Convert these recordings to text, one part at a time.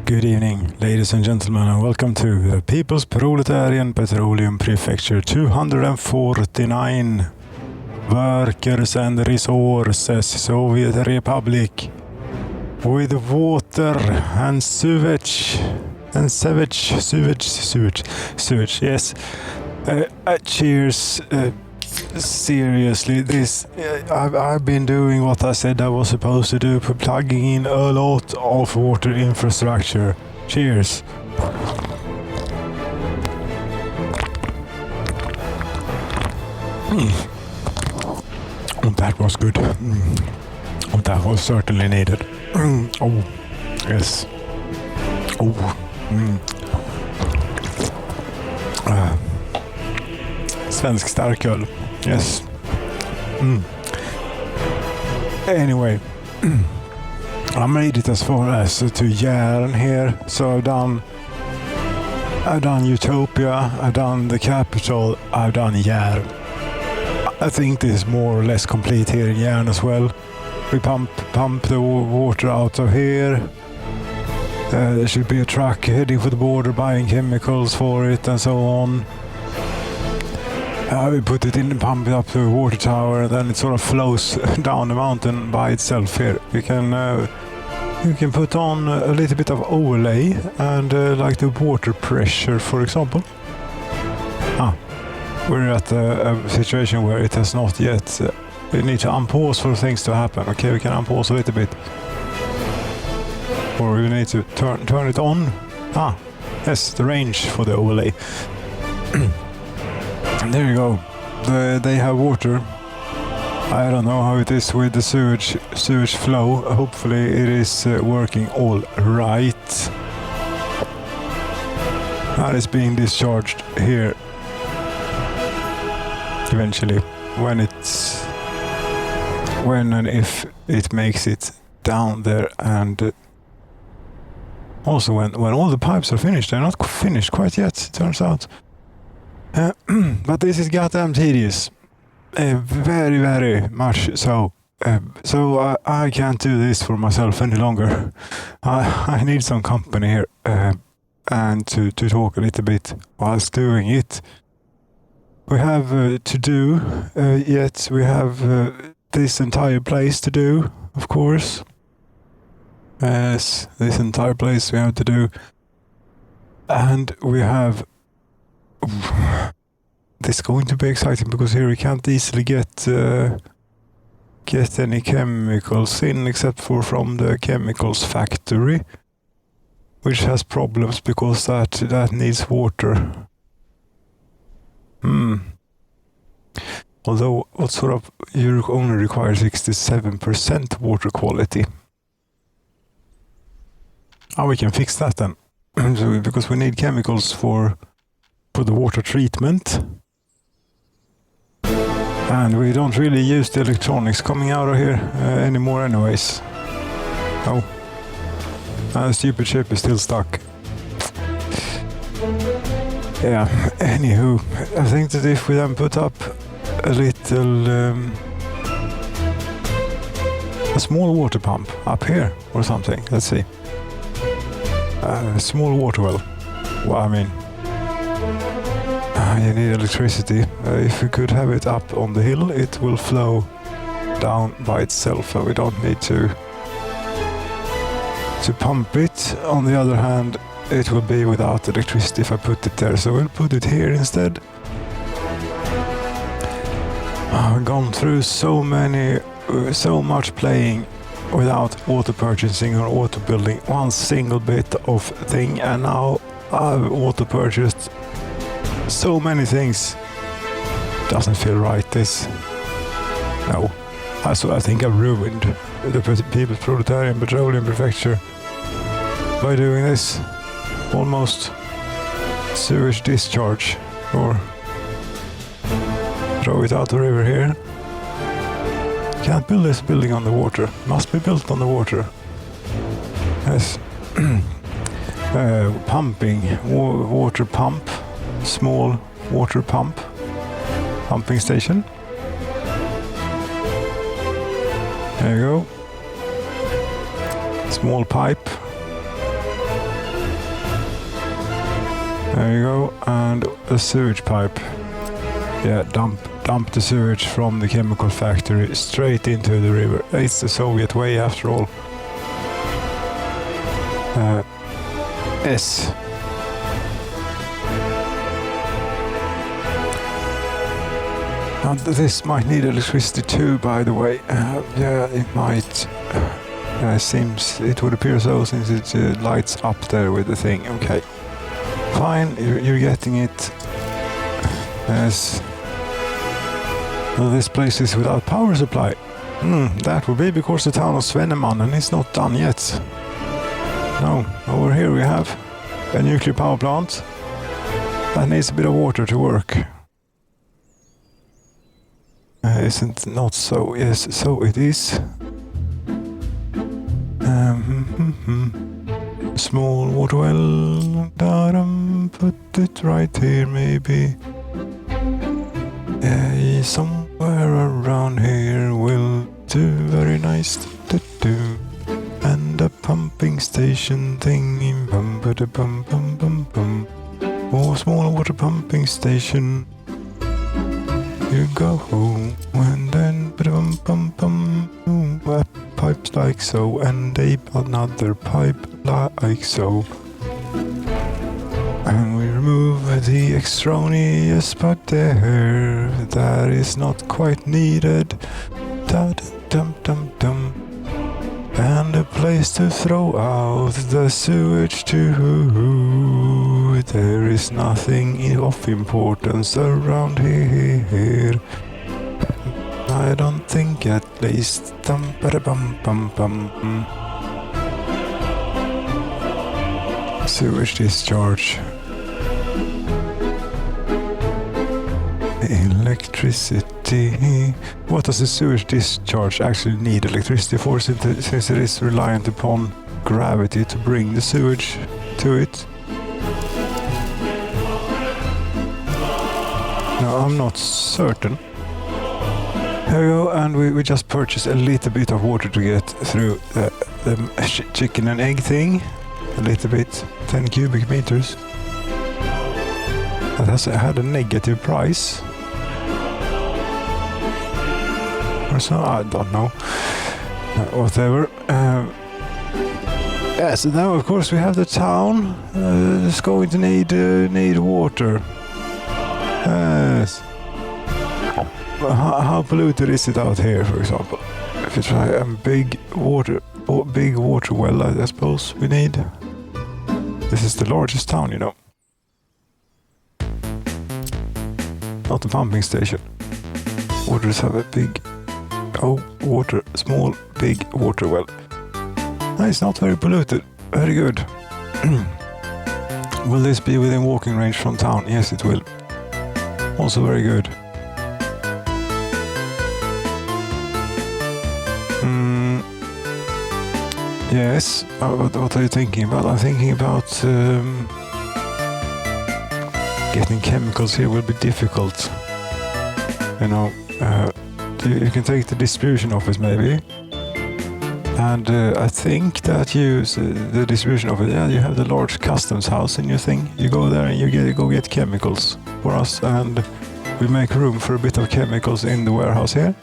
Good evening, ladies and gentlemen, and welcome to the People's Proletarian Petroleum Prefecture 249. Workers and Resources Soviet Republic. With water and sewage. And sewage, yes. Cheers. Seriously, I've been doing what I said I was supposed to do, plugging in a lot of water infrastructure. Cheers. That was good. That was certainly needed. Oh, yes. Oh. Svensk starköl. Yes. Anyway, I made it as far as to Järn here. So I've done Utopia, I've done the capital, I've done Järn. I think this is more or less complete here in Järn as well. We pump the water out of here. There should be a truck heading for the border buying chemicals for it and so on. We put it in and pump it up to a water tower, and then it sort of flows down the mountain by itself here. You can put on a little bit of overlay and like the water pressure, for example. We're at a situation where it has not yet. We need to unpause for things to happen. Okay, we can unpause a little bit, or we need to turn it on. Yes, the range for the overlay. There you go. They have water. I don't know how it is with the sewage flow. Hopefully it is working all right. That is being discharged here eventually when and if it makes it down there, and also when all the pipes are finished. They're not finished quite yet, it turns out. But this is goddamn tedious. Very, very much so. So I can't do this for myself any longer. I need some company here and to talk a little bit whilst doing it. We have to do, yet we have this entire place to do, of course. Yes, this entire place we have to do. And we have... This is going to be exciting because here we can't easily get any chemicals in except for from the chemicals factory, which has problems because that needs water. Although what sort of you only require 67% water quality. We can fix that then. Because we need chemicals for the water treatment. And we don't really use the electronics coming out of here anymore anyways. Oh. The stupid ship is still stuck. Yeah, anywho, I think that if we then put up a little... a small water pump up here or something, let's see. A small water well. Well, I mean... you need electricity. If we could have it up on the hill, it will flow down by itself, and we don't need to pump it. On the other hand, it will be without electricity if I put it there, so we'll put it here instead. I've gone through so much playing without auto purchasing or auto building one single bit of thing, and now I've auto purchased so many things. Doesn't feel right, this. No. I think I've ruined the People's Proletarian Petroleum Prefecture by doing this. Almost sewage discharge. Or throw it out the river here. Can't build this building on the water. Must be built on the water. Yes. Pumping. Water pump. Small water pumping station. There you go. Small pipe. There you go, and a sewage pipe. Yeah, dump the sewage from the chemical factory straight into the river. It's the Soviet way after all. S. And this might need electricity too, by the way. Yeah, it might. It seems, it would appear so, since it lights up there with the thing. Okay. Fine, you're getting it. Yes. Well, this place is without power supply. That would be because the town of Svennemannen is not done yet. No, over here we have a nuclear power plant that needs a bit of water to work. Isn't not so? Yes, so it is. Small water well. Put it right here, maybe. Somewhere around here will do. Very nice to do. And a pumping station thingy. Bum ba da bum bum bum bum. Oh, small water pumping station. You go home and then bum bum bum. A pipe like so, and another pipe like so. And we remove the extraneous part there that is not quite needed. Da dum dum dum. And a place to throw out the sewage to. There is nothing of importance around here. I don't think, at least. Dum ba bum bum bum. Sewage discharge. Electricity. What does the sewage discharge actually need electricity for, since it is reliant upon gravity to bring the sewage to it? No, I'm not certain. There we go, and we just purchased a little bit of water to get through the chicken and egg thing. A little bit, 10 cubic meters. That has had a negative price. Or so, I don't know. Whatever. Yes, now of course we have the town. It's going to need water. Yes. How polluted is it out here, for example? If you try a big water well, I suppose we need. This is the largest town, you know. Not a pumping station. Waters have a big, small, big water well. No, it's not very polluted. Very good. Will this be within walking range from town? Yes, it will. Also very good. Yes, what are you thinking about? I'm thinking about getting chemicals here will be difficult. You know, you can take the distribution office maybe. And I think that the distribution office, yeah, you have the large customs house in your thing. You go there and you go get chemicals for us, and we make room for a bit of chemicals in the warehouse here.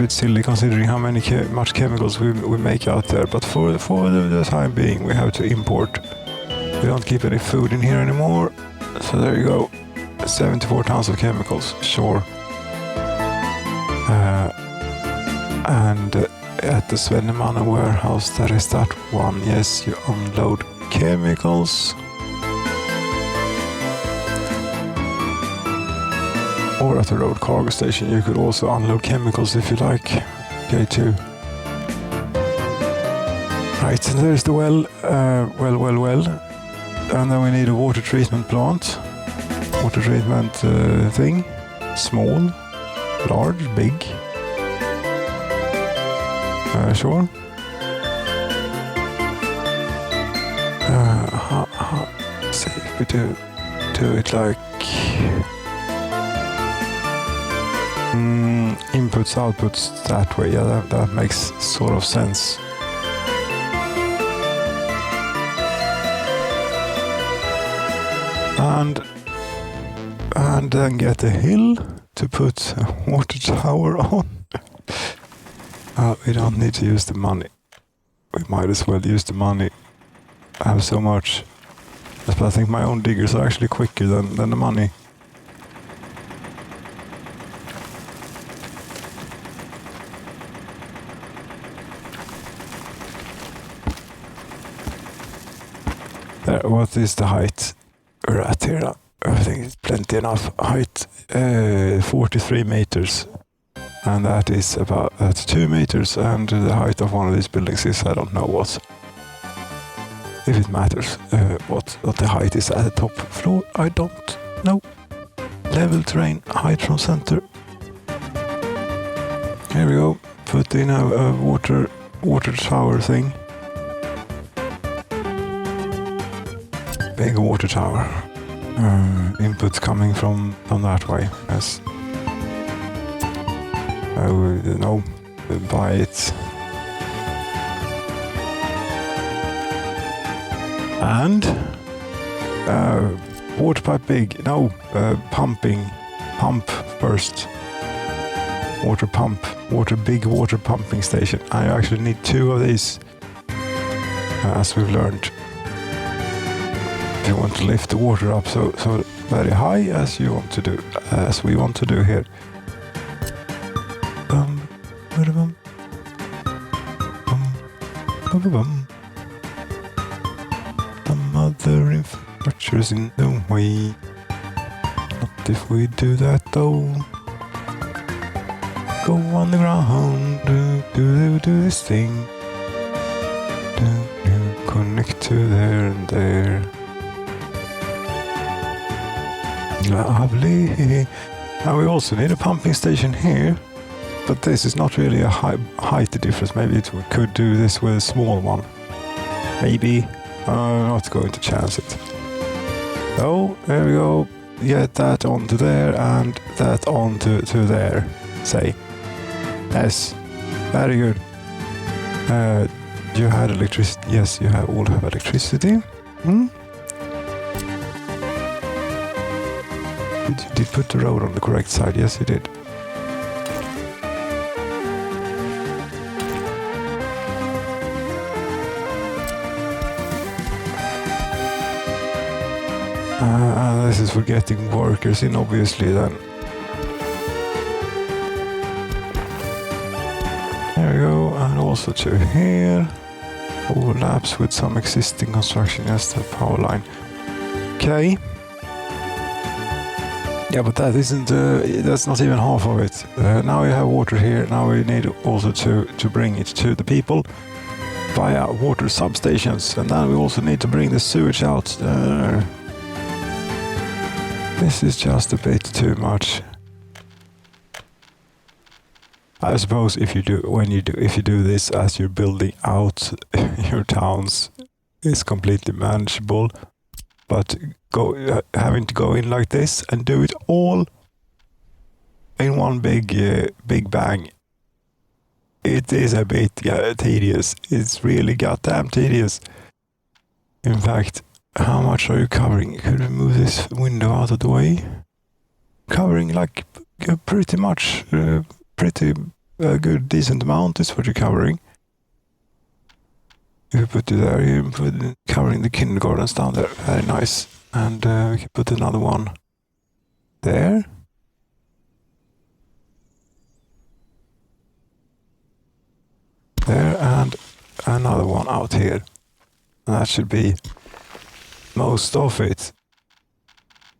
It's silly considering how much chemicals we make out there, but for the time being we have to import. We don't keep any food in here anymore, so there you go. 74 tons of chemicals, sure. And at the Svennemannen warehouse, there is that one. Yes, you unload chemicals. Or at the road cargo station, you could also unload chemicals if you like. Okay, too. Right, and there's the well. And then we need a water treatment plant. Water treatment thing. Small, large, big. Sure. See if we do it like inputs, outputs that way. Yeah, that makes sort of sense. and then get a hill to put a water tower on. We don't need to use the money. We might as well use the money. I have so much. But I think my own diggers are actually quicker than the money. There, what is the height we're at here now? I think it's plenty enough height. 43 meters. And that's 2 meters, and the height of one of these buildings is, I don't know what. If it matters, what the height is at the top floor, I don't know. Level terrain, height from center. Here we go. Put in a water tower thing. Big water tower. Input coming from that way. Yes. No, buy it. And water pipe big. No, pump first. Big water pumping station. I actually need 2 of these, as we've learned. If you want to lift the water up so very high as you want to do, as we want to do here. Some other infrastructure's in the way. Not if we do that though. Go on the ground, do this thing. Connect to there and there. Lovely. Now we also need a pumping station here. But this is not really a height difference. Maybe we could do this with a small one. Maybe. I'm not going to chance it. So, there we go. Get that onto there and that onto there. Say. Yes. Very good. You had electricity. Yes, you all have electricity. Did you put the road on the correct side? Yes, you did. This is for getting workers in, obviously, then. There we go, and also to here. Overlaps with some existing construction. Yes, the power line. Okay. Yeah, but that isn't, that's not even half of it. Now we have water here. Now we need also to bring it to the people via water substations. And then we also need to bring the sewage out. This is just a bit too much. I suppose if you do this as you're building out your towns, it's completely manageable. But having to go in like this and do it all in one big bang, it is a bit tedious. It's really goddamn tedious. In fact, how much are you covering? Could we move this window out of the way? Covering like pretty much, pretty good, decent amount is what you're covering. If you put it there, you put it covering the kindergartens down there. Very nice. And we can put another one there. There, and another one out here. And that should be most of it.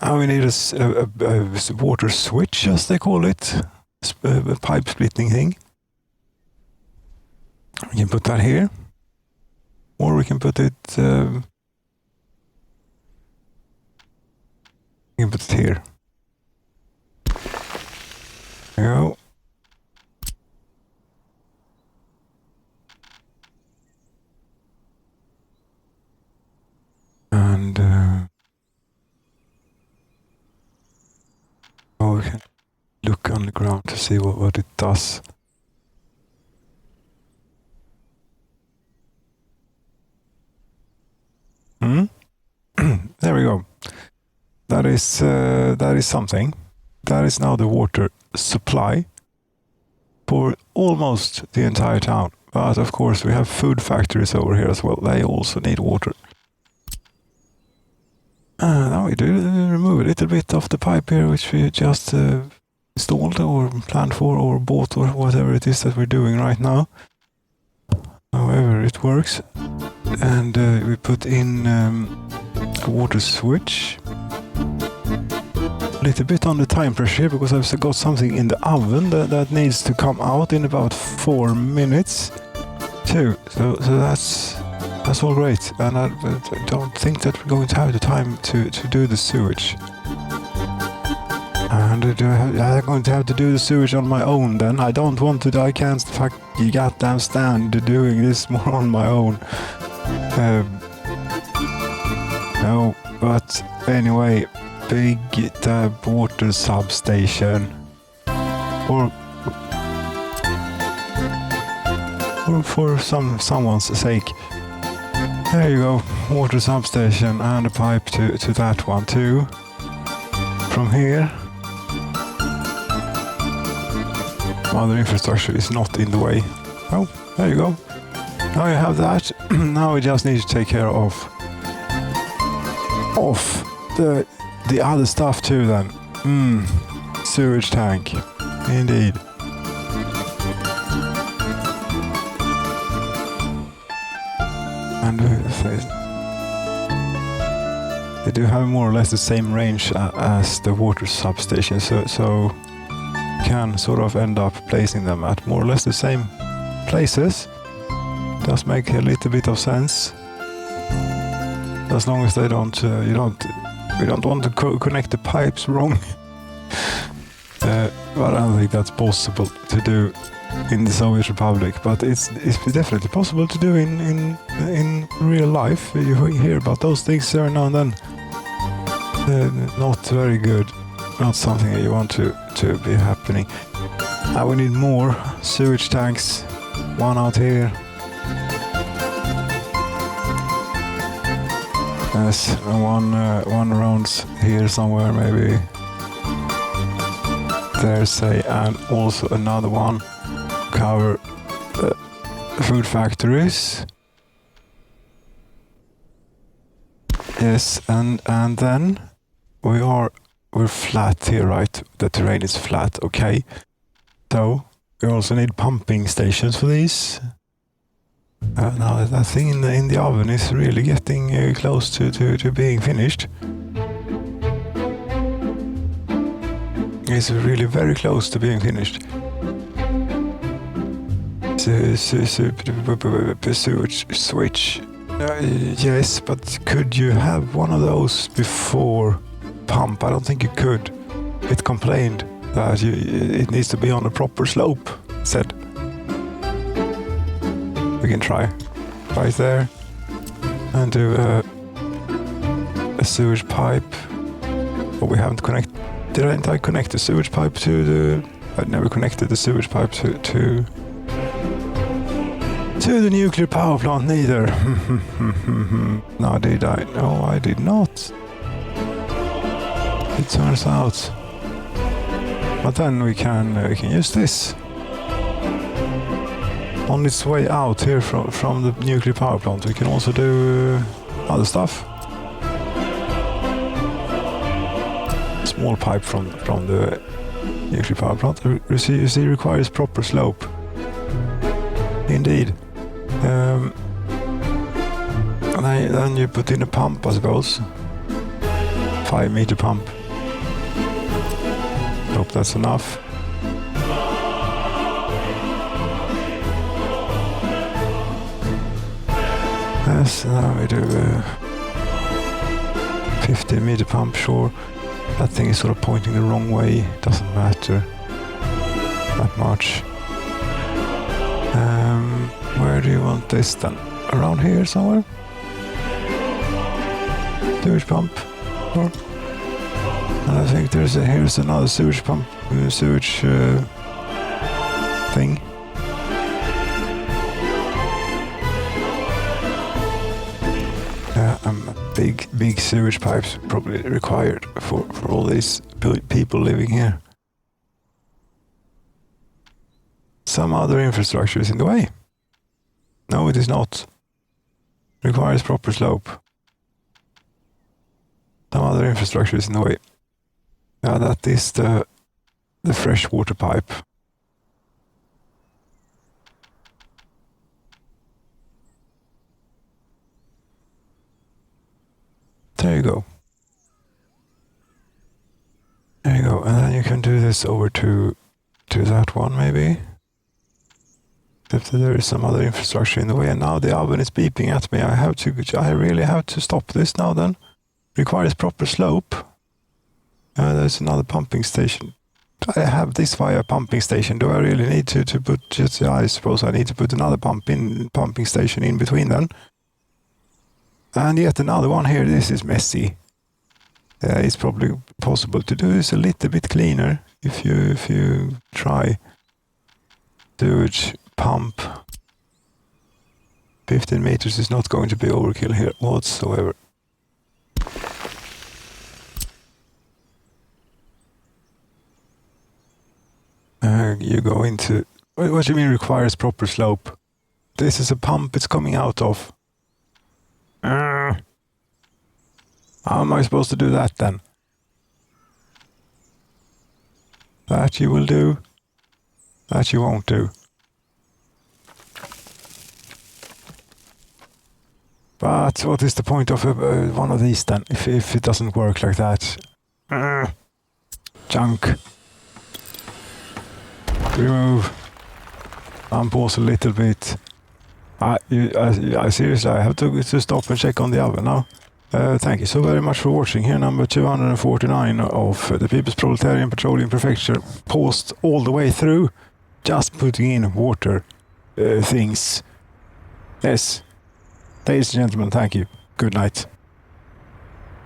Now we need a water switch, as they call it. A pipe splitting thing. We can put that here. Or we can put it... we can put it here. There we go. And... we can look on the ground to see what it does. There we go. that is something. That is now the water supply for almost the entire town. But of course we have food factories over here as well. They also need water. Now we do remove a little bit of the pipe here, which we just installed or planned for or bought or whatever it is that we're doing right now. However it works. And we put in a water switch. A little bit on the time pressure because I've got something in the oven that needs to come out in about 4 minutes too. So that's all great. And I don't think that we're going to have the time to do the sewage. And I'm going to have to do the sewage on my own then. I don't want to. I can't goddamn stand doing this more on my own. No, but anyway, big water substation, or for someone's sake. There you go, water substation and a pipe to that one too. From here, other infrastructure is not in the way. Oh, there you go. Now you have that. Now we just need to take care of the other stuff too then. Sewage tank. Indeed. And they do have more or less the same range as the water substation, so you can sort of end up placing them at more or less the same places. Does make a little bit of sense, as long as they don't. We don't want to connect the pipes wrong. But I don't think that's possible to do in the Soviet Republic. But it's definitely possible to do in real life. You hear about those things every now and then. Not very good. Not something that you want to be happening. We need more sewage tanks. One out here. Yes, one around here somewhere maybe. There's and also another one cover food factories. Yes, and then we're flat here, right? The terrain is flat, okay. So we also need pumping stations for these. Now that thing in the oven is really getting close to being finished. It's really very close to being finished. Sewage switch. Yes, but could you have one of those before pump? I don't think you could. It complained that it needs to be on a proper slope, it said. We can try right there and do a sewage pipe. But we haven't connected. Didn't I connect the sewage pipe to the? I never connected the sewage pipe to the nuclear power plant neither. No, did I? No, I did not. It turns out. But then we can use this. On its way out here from the nuclear power plant, we can also do other stuff. Small pipe from the nuclear power plant. You see, requires proper slope. Indeed. And then you put in a pump, I suppose. 5 meter pump. Hope that's enough. Yes, now we do 50 meter pump, sure. That thing is sort of pointing the wrong way. Doesn't matter that much. Where do you want this then? Around here somewhere? Sewage pump? Or? And I think here's another sewage pump, sewage thing. big sewage pipes probably required for all these people living here. Some other infrastructure is in the way. No, it is not. Requires proper slope. Some other infrastructure is in the way. Yeah, that is the freshwater pipe. There you go. There you go. And then you can do this over to that one maybe. Except that there is some other infrastructure in the way, and now the oven is beeping at me. I really have to stop this now then. Requires proper slope. There's another pumping station. I have this via pumping station. Do I really need to put just, I suppose I need to put another pumping station in between then. And yet another one here. This is messy. It's probably possible to do this a little bit cleaner if you try sewage pump. 15 meters is not going to be overkill here whatsoever. You go into... What do you mean requires proper slope? This is a pump it's coming out of. How am I supposed to do that then? That you will do. That you won't do. But what is the point of one of these then, if it doesn't work like that? Junk. Remove. Unpause a little bit. I seriously, I have to stop and check on the oven now. Thank you so very much for watching. Here number 249 of the People's Proletarian Petroleum Prefecture. Paused all the way through. Just putting in water things. Yes. Ladies and gentlemen, thank you. Good night.